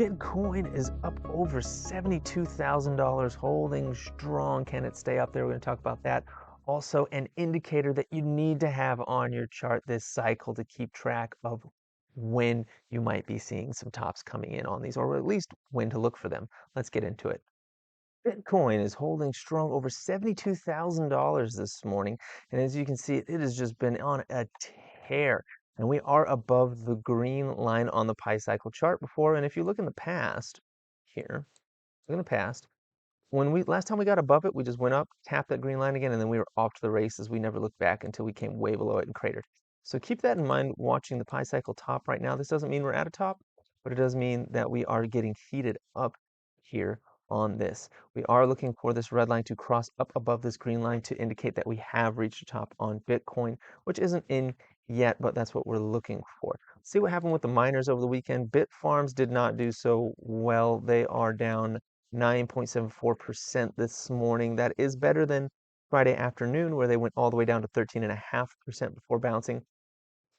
Bitcoin is up over $72,000, holding strong. Can it stay up there? We're going to talk about that. Also, an indicator that you need to have on your chart this cycle to keep track of when you might be seeing some tops coming in on these, or at least when to look for them. Let's get into it. Bitcoin is holding strong over $72,000 this morning. And as you can see, it has just been on a tear. And we are above the green line on the Pi cycle chart before. And if you look in the past here, look in the past, when we last time we got above it, we just went up, tapped that green line again, and then we were off to the races. We never looked back until we came way below it and cratered. So keep that in mind watching the Pi cycle top right now. This doesn't mean we're at a top, but it does mean that we are getting heated up here on this. We are looking for this red line to cross up above this green line to indicate that we have reached a top on Bitcoin, which isn't in yet, but that's what we're looking for. See what happened with the miners over the weekend. Bitfarms did not do so well. They are down 9.74% this morning. That is better than Friday afternoon, where they went all the way down to 13.5% before bouncing.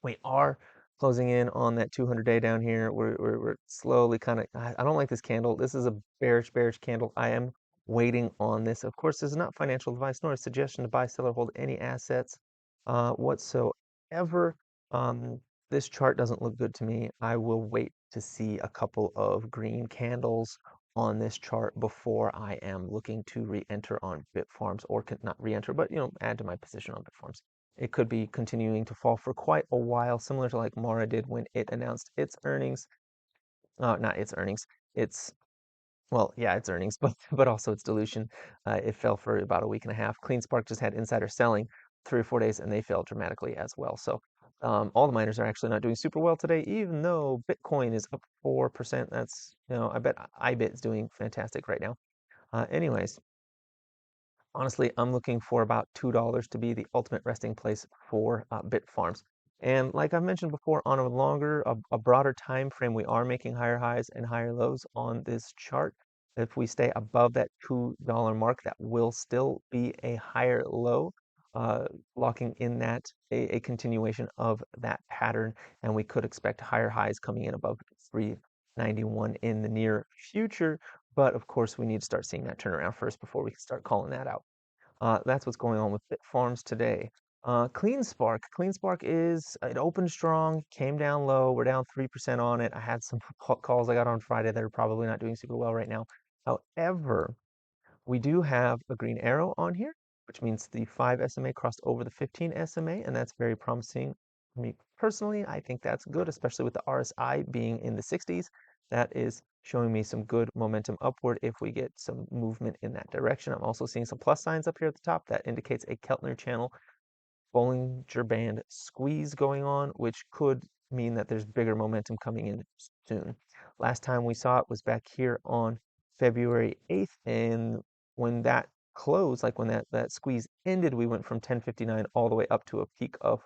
We are closing in on that 200-day down here. We're slowly kind of, I don't like this candle. This is a bearish candle. I am waiting on this. Of course, this is not financial advice nor a suggestion to buy, sell, or hold any assets whatsoever. This chart doesn't look good to me. I will wait to see a couple of green candles on this chart before I am looking to re-enter on Bitfarms, or not re-enter, but add to my position on Bitfarms. It could be continuing to fall for quite a while, similar to like Mara did when it announced its earnings. Not its earnings. Well, yeah, its earnings, but also its dilution. It fell for about a week and a half. CleanSpark just had insider selling 3 or 4 days, and they fell dramatically as well. So all the miners are actually not doing super well today, even though Bitcoin is up 4%. That's, I bet IBIT is doing fantastic right now. Anyways, honestly, I'm looking for about $2 to be the ultimate resting place for Bitfarms. And like I've mentioned before, on a longer, a broader time frame, we are making higher highs and higher lows on this chart. If we stay above that $2 mark, that will still be a higher low, locking in that a continuation of that pattern. And we could expect higher highs coming in above 391 in the near future. But of course, we need to start seeing that turnaround first before we can start calling that out. That's what's going on with Bitfarms today. CleanSpark it opened strong, came down low. We're down 3% on it. I had some calls I got on Friday that are probably not doing super well right now. However, we do have a green arrow on here, which means the 5 SMA crossed over the 15 SMA, and that's very promising for me personally. I think that's good, especially with the RSI being in the 60s. That is showing me some good momentum upward if we get some movement in that direction. I'm also seeing some plus signs up here at the top that indicates a Keltner channel Bollinger Band squeeze going on, which could mean that there's bigger momentum coming in soon. Last time we saw it was back here on February 8th, and when that closed, like when that squeeze ended, we went from 1059 all the way up to a peak of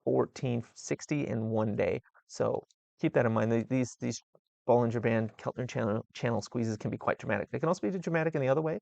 1460 in one day. So keep that in mind. These Bollinger Band Keltner channel squeezes can be quite dramatic. They can also be dramatic in the other way.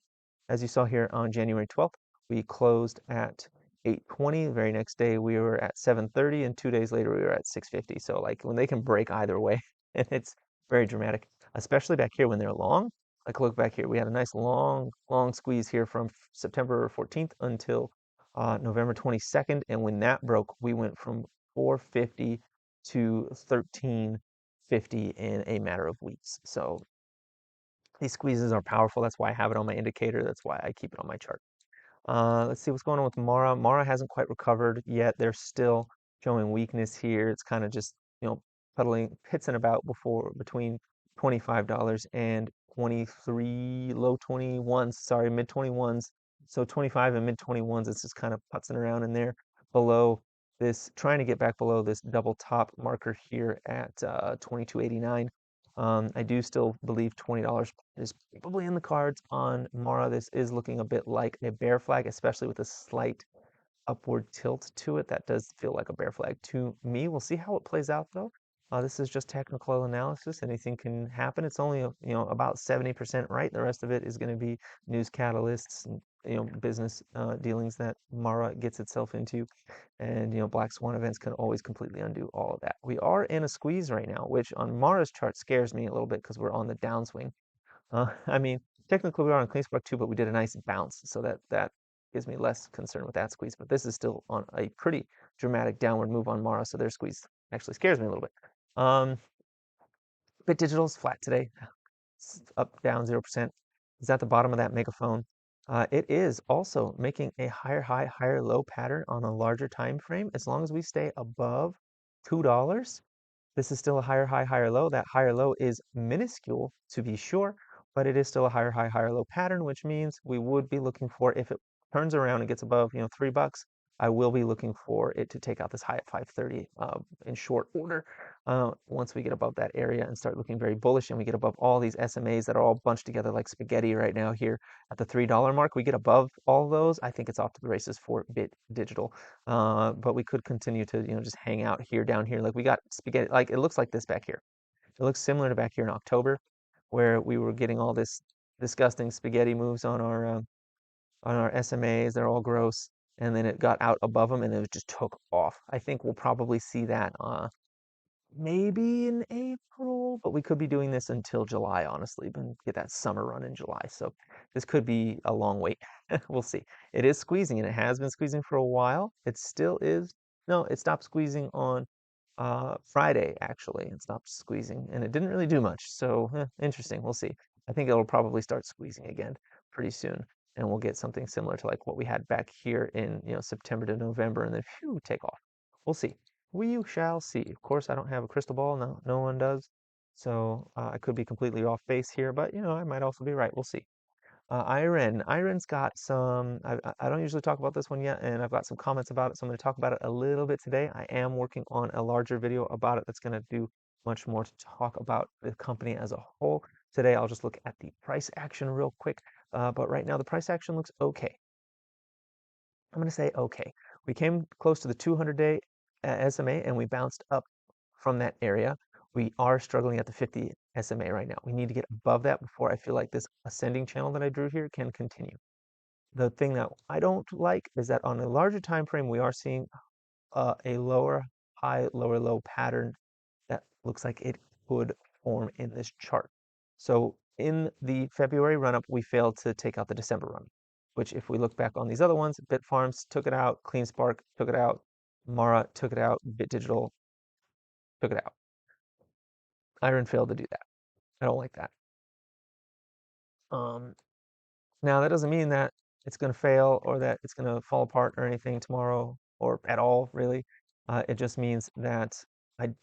As you saw here on January 12th, we closed at 820. The very next day we were at 730, and 2 days later we were at 650. So like when they can break either way, and it's very dramatic, especially back here when they're long. Like look back here, we had a nice long squeeze here from September 14th until November 22nd, and when that broke, we went from 450 to 1350 in a matter of weeks. So these squeezes are powerful. That's why I have it on my indicator. That's why I keep it on my chart. Let's see what's going on with Mara. Mara hasn't quite recovered yet. They're still showing weakness here. It's kind of just, puddling, pitsing about between $25 and 23, low 21s, sorry, mid 21s. So 25 and mid 21s, it's just kind of putzing around in there below this, trying to get back below this double top marker here at 22.89. I do still believe $20 is probably in the cards on Mara. This is looking a bit like a bear flag, especially with a slight upward tilt to it. That does feel like a bear flag to me. We'll see how it plays out though. This is just technical analysis. Anything can happen. It's only about 70% right. The rest of it is going to be news catalysts business dealings that Mara gets itself into, and black swan events can always completely undo all of that. We are in a squeeze right now, which on Mara's chart scares me a little bit because we're on the downswing. I mean, technically we are on clean spark too, but we did a nice bounce, so that gives me less concern with that squeeze. But this is still on a pretty dramatic downward move on Mara, so their squeeze actually scares me a little bit. Bit Digital is flat today, up down 0%. Is at the bottom of that megaphone. It is also making a higher high, higher low pattern on a larger time frame. As long as we stay above $2, this is still a higher high, higher low. That higher low is minuscule to be sure, but it is still a higher high, higher low pattern, which means we would be looking for, if it turns around and gets above, $3, I will be looking for it to take out this high at 530 in short order. Once we get above that area and start looking very bullish, and we get above all these SMAs that are all bunched together like spaghetti right now here at the $3 mark, we get above all those, I think it's off to the races for Bit Digital. But we could continue to, just hang out here, down here. Like we got spaghetti, like it looks like this back here. It looks similar to back here in October, where we were getting all this disgusting spaghetti moves on our SMAs. They're all gross, and then it got out above them, and it just took off. I think we'll probably see that maybe in April, but we could be doing this until July, honestly, and get that summer run in July. So this could be a long wait. We'll see. It is squeezing, and it has been squeezing for a while. It still is. No, it stopped squeezing on Friday, actually. It stopped squeezing, and it didn't really do much. So interesting. We'll see. I think it'll probably start squeezing again pretty soon, and we'll get something similar to like what we had back here in September to November, and then phew, take off. We'll see. We shall see. Of course, I don't have a crystal ball. No, no one does. So I could be completely off base here, but I might also be right. We'll see. IREN. IREN's got some, I don't usually talk about this one yet, and I've got some comments about it, so I'm going to talk about it a little bit today. I am working on a larger video about it that's going to do much more to talk about the company as a whole. Today, I'll just look at the price action real quick, but right now the price action looks okay. I'm going to say okay. We came close to the 200-day SMA, and we bounced up from that area. We are struggling at the 50 SMA right now. We need to get above that before I feel like this ascending channel that I drew here can continue. The thing that I don't like is that on a larger time frame, we are seeing a lower high, lower low pattern that looks like it could form in this chart. So in the February run-up, we failed to take out the December run, which if we look back on these other ones, Bitfarms took it out, CleanSpark took it out, Mara took it out, Bit Digital took it out. IREN failed to do that. I don't like that. Now that doesn't mean that it's going to fail or that it's going to fall apart or anything tomorrow or at all, really. It just means that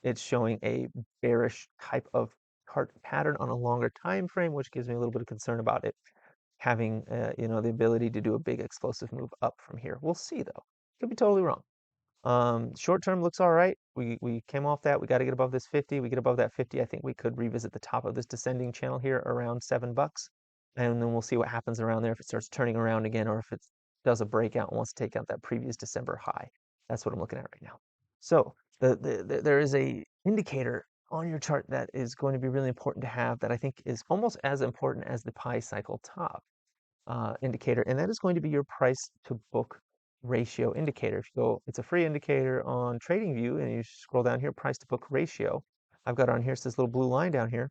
it's showing a bearish type of chart pattern on a longer time frame, which gives me a little bit of concern about it having, the ability to do a big explosive move up from here. We'll see, though. Could be totally wrong. Short term looks all right. We came off that. We got to get above this 50. We get above that 50. I think we could revisit the top of this descending channel here around $7. And then we'll see what happens around there if it starts turning around again or if it does a breakout and wants to take out that previous December high. That's what I'm looking at right now. So there is a indicator on your chart that is going to be really important to have that I think is almost as important as the pi cycle top indicator, and that is going to be your price to book ratio indicator. If you go, it's a free indicator on TradingView, and you scroll down here, price to book ratio. I've got on here, it's this little blue line down here.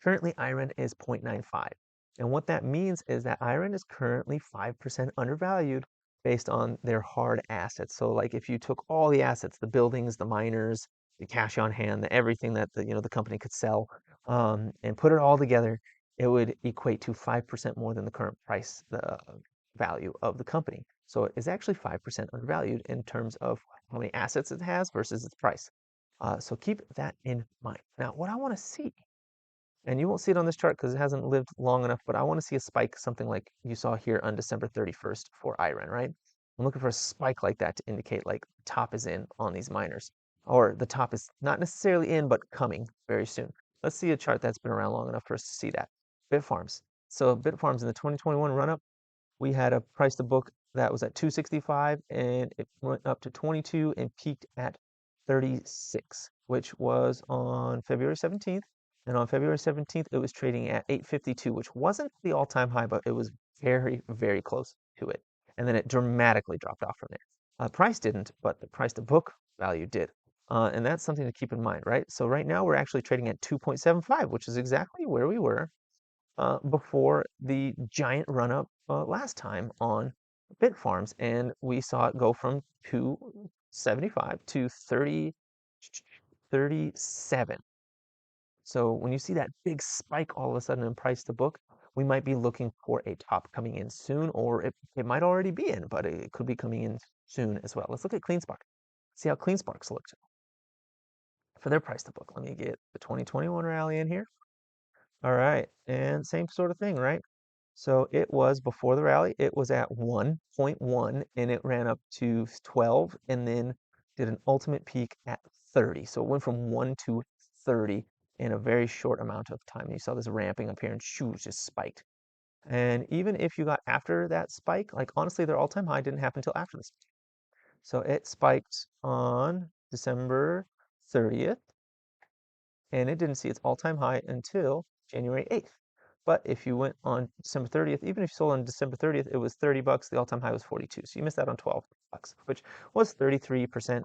Currently, IREN is 0.95. And what that means is that IREN is currently 5% undervalued based on their hard assets. So like if you took all the assets, the buildings, the miners, the cash on hand, everything that the company could sell, and put it all together, it would equate to 5% more than the current price, the value of the company. So it is actually 5% undervalued in terms of how many assets it has versus its price. So keep that in mind. Now, what I want to see, and you won't see it on this chart because it hasn't lived long enough, but I want to see a spike, something like you saw here on December 31st for IREN, right? I'm looking for a spike like that to indicate like top is in on these miners, or the top is not necessarily in, but coming very soon. Let's see a chart that's been around long enough for us to see that. Bitfarms. So Bitfarms in the 2021 run-up, we had a price to book that was at 265 and it went up to 22 and peaked at 36, which was on February 17th. And on February 17th, it was trading at 852, which wasn't the all-time high, but it was very, very close to it. And then it dramatically dropped off from there. Price didn't, but the price to book value did. And that's something to keep in mind, right? So right now we're actually trading at 2.75, which is exactly where we were before the giant run up last time on Bitfarms. And we saw it go from 275 to 37. So when you see that big spike all of a sudden in price to book, we might be looking for a top coming in soon, or it might already be in, but it could be coming in soon as well. Let's look at CleanSpark. See how CleanSparks looked for their price to book. Let me get the 2021 rally in here. All right, and same sort of thing, right? So it was before the rally, it was at 1.1 and it ran up to 12 and then did an ultimate peak at 30. So it went from 1 to 30 in a very short amount of time. You saw this ramping up here and shoo, just spiked. And even if you got after that spike, like honestly, their all-time high didn't happen until after this. So it spiked on December 30th and it didn't see its all-time high until January 8th. But if you went on December 30th, even if you sold on December 30th, it was 30 bucks. The all-time high was 42. So you missed out on 12 bucks, which was 33%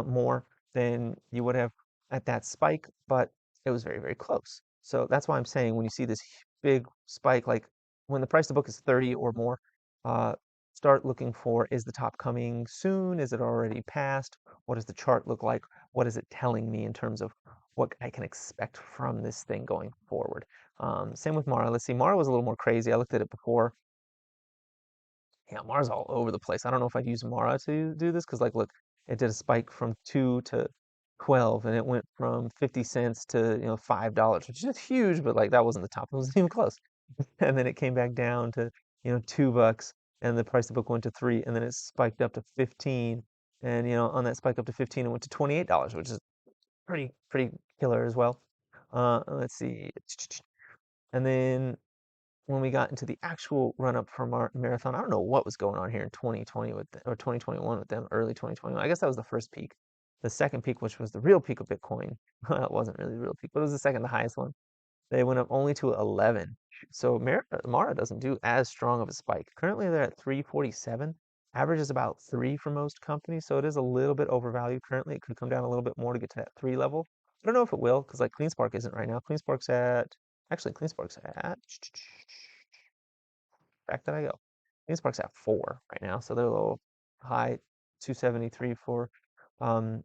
more than you would have at that spike, but it was very, very close. So that's why I'm saying when you see this big spike, like when the price to book is 30 or more, uh, start looking for, is the top coming soon? Is it already passed? What does the chart look like? What is it telling me in terms of what I can expect from this thing going forward? Same with Mara. Let's see, Mara was a little more crazy. I looked at it before. Yeah, Mara's all over the place. I don't know if I'd use Mara to do this because, like, look, it did a spike from 2 to 12, and it went from 50 cents to $5, which is huge, but like that wasn't the top. It wasn't even close. And then it came back down to $2, and the price of the book went to 3, and then it spiked up to 15, and on that spike up to 15, it went to $28, which is pretty killer as well. Let's see. And then when we got into the actual run up from our marathon, I don't know what was going on here in 2020 or 2021 with them, early 2021. I guess that was the first peak. The second peak, which was the real peak of Bitcoin, well, it wasn't really the real peak, but it was the second, the highest one. They went up only to 11. So Mara doesn't do as strong of a spike. Currently, they're at 347. Average is about 3 for most companies, so it is a little bit overvalued currently. It could come down a little bit more to get to that 3 level. I don't know if it will, because like CleanSpark isn't right now. CleanSpark's at, back did I go? CleanSpark's at 4 right now, so they're a little high, 273 for um,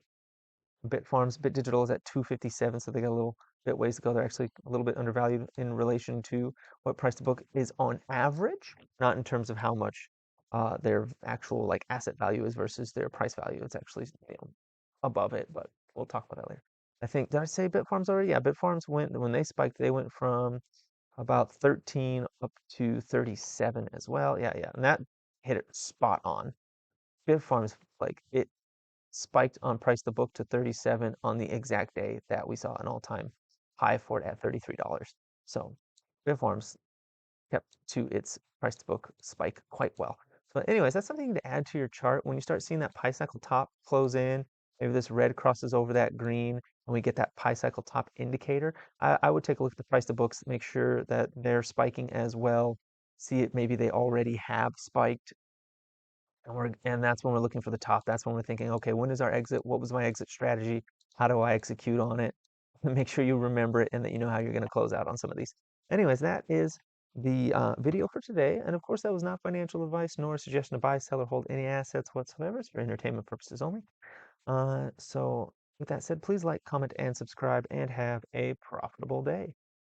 Bitfarms. Bit Digital is at 257, so they got a little bit ways to go. They're actually a little bit undervalued in relation to what price to book is on average, not in terms of how much their actual like asset value is versus their price value. It's actually above it, but we'll talk about that later. I think, did I say Bitfarms already? Yeah, Bitfarms went, when they spiked, they went from about 13 up to 37 as well. Yeah, yeah, and that hit it spot on. Bitfarms, like it spiked on price to book to 37 on the exact day that we saw an all-time high for it at $33. So Bitfarms kept to its price to book spike quite well. So anyways, that's something to add to your chart. When you start seeing that pi cycle top close in, maybe this red crosses over that green and we get that pi cycle top indicator, I would take a look at the price to books, make sure that they're spiking as well. See it, maybe they already have spiked, and that's when we're looking for the top. That's when we're thinking, okay, when is our exit? What was my exit strategy? How do I execute on it? Make sure you remember it and that you know how you're going to close out on some of these. Anyways, that is the video for today. And of course, that was not financial advice nor a suggestion to buy, sell, or hold any assets whatsoever. It's for entertainment purposes only. So with that said, please like, comment, and subscribe, and have a profitable day.